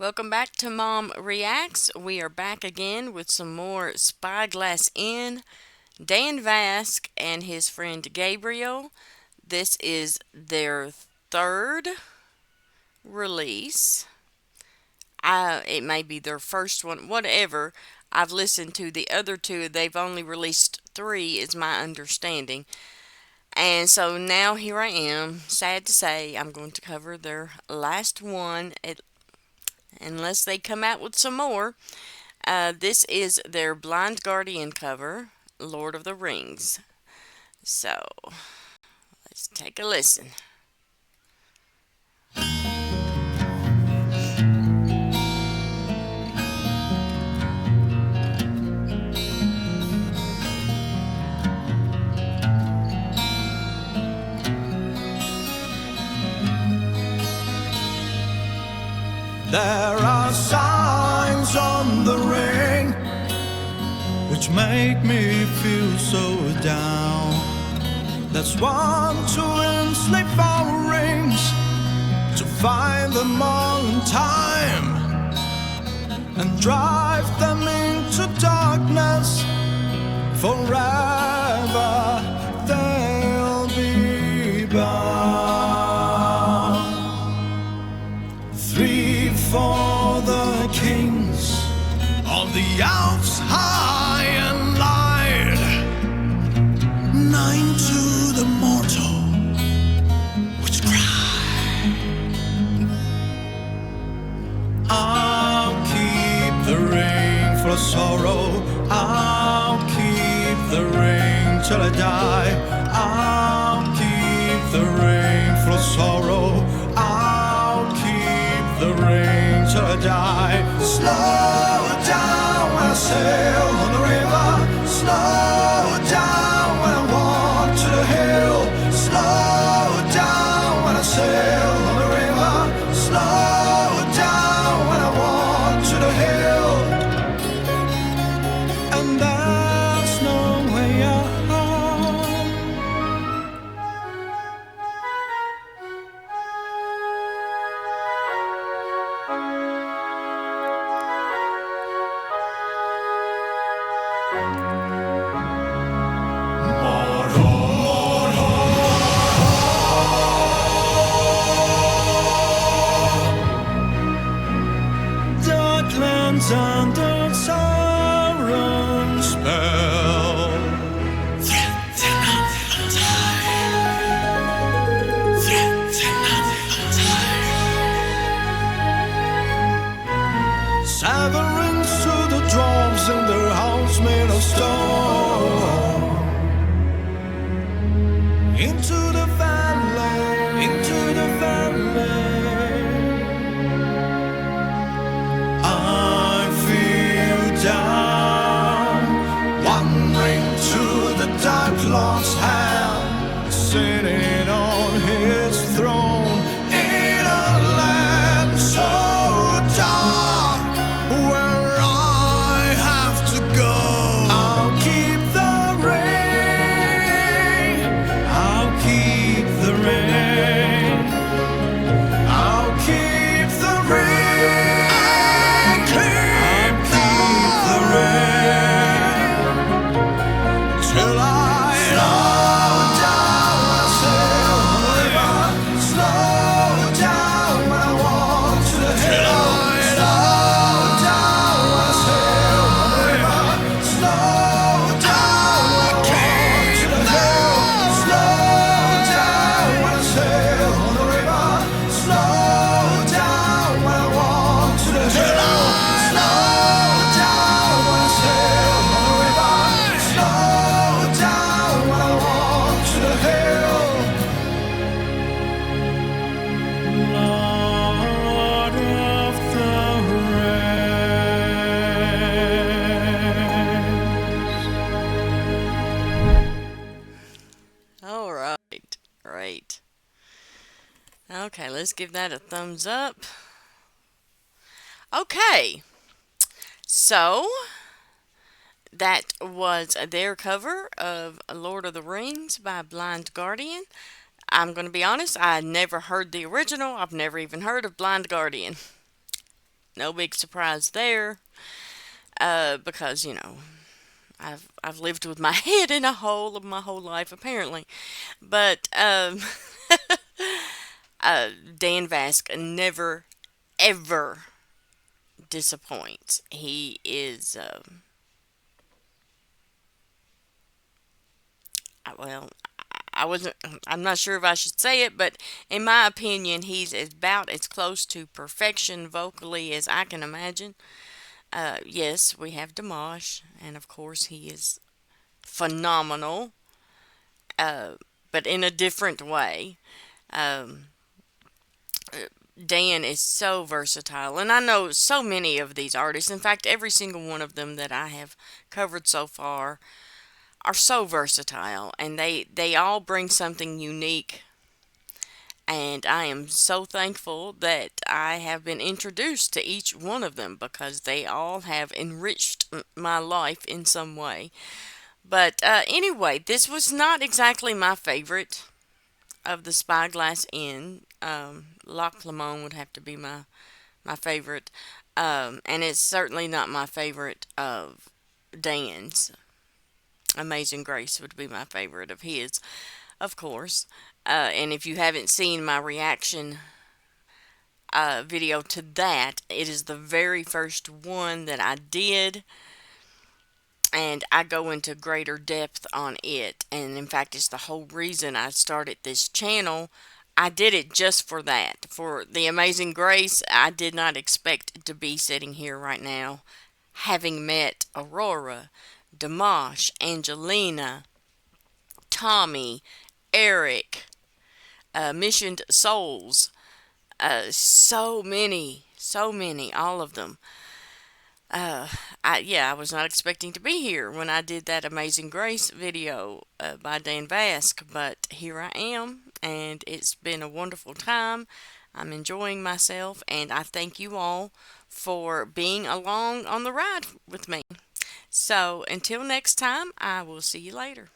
Welcome back to Mom Reacts. We are back again with some more Spyglass in. Dan Vasc and his friend Gabriel. This is their third release. It may be their first one, whatever. I've listened to the other two. They've only released three, is my understanding. And so now here I am. Sad to say, I'm going to cover their last one, unless they come out with some more. This is their Blind Guardian cover, Lord of the Rings. So, let's take a listen. There are signs on the ring which make me feel so down. That's one to enslave our rings, to find them all in time and drive them into darkness. Forever they'll be bound. Three for the kings of the Alps high and light, nine to the mortal which cry. I'll keep the ring full of sorrow, I'll keep the ring till I die. I'll keep the ring full of sorrow, I'll keep the ring till I die. Slow down when I sail on the river, slow down when I walk to the hill, slow down when I sail on the river, slow down when I walk to the hill. And there's no way out. Darklands under Sauron's spell. Threaten untied. Threaten untied. Seven rings to the dwarves in their house made of stone. Into the valley, into the valley. I feel down. One ring to the Dark Lord's hand, sitting on his throne in a land so dark, where I have to go. I'll keep the ring, I'll keep the ring, I'll keep the ring, I'll keep the ring till I slow down when I sail on the river, slow down when I walk to the hill, slow down when I sail on the river, slow down when I walk to the hill, slow down when I sail on the river, slow down when I walk to the hill, slow down when I sail on the river, slow down when I walk to the hill. Lord of the Rings. All right. Great. Okay, let's give that a thumbs up. Okay. So, that was their cover of Lord of the Rings by Blind Guardian. I'm going to be honest, I never heard the original. I've never even heard of Blind Guardian. No big surprise there, because I've lived with my head in a hole of my whole life apparently. But Dan Vasc never ever disappoints. He is well, I wasn't. I'm not sure if I should say it, but in my opinion, he's about as close to perfection vocally as I can imagine. Yes, we have Dimash, and of course he is phenomenal, uh, but in a different way. Um, Dan is so versatile, and I know so many of these artists. In fact, every single one of them that I have covered so far are so versatile, and they all bring something unique. And I am so thankful that I have been introduced to each one of them because they all have enriched my life in some way. But anyway, this was not exactly my favorite of the Spyglass Inn. Loch Lomond would have to be my favorite. And it's certainly not my favorite of Dan's. Amazing Grace would be my favorite of his, of course. And if you haven't seen my reaction video to that, it is the very first one that I did, and I go into greater depth on it. And in fact, it's the whole reason I started this channel. I did it just for that. For The Amazing Grace, I did not expect to be sitting here right now, having met Aurora, Dimash, Angelina, Tommy, Eric, Missioned Souls, so many, all of them. Uh, I was not expecting to be here when I did that Amazing Grace video by Dan Vasc, but here I am, and it's been a wonderful time. I'm enjoying myself, and I thank you all for being along on the ride with me. So until next time, I will see you later.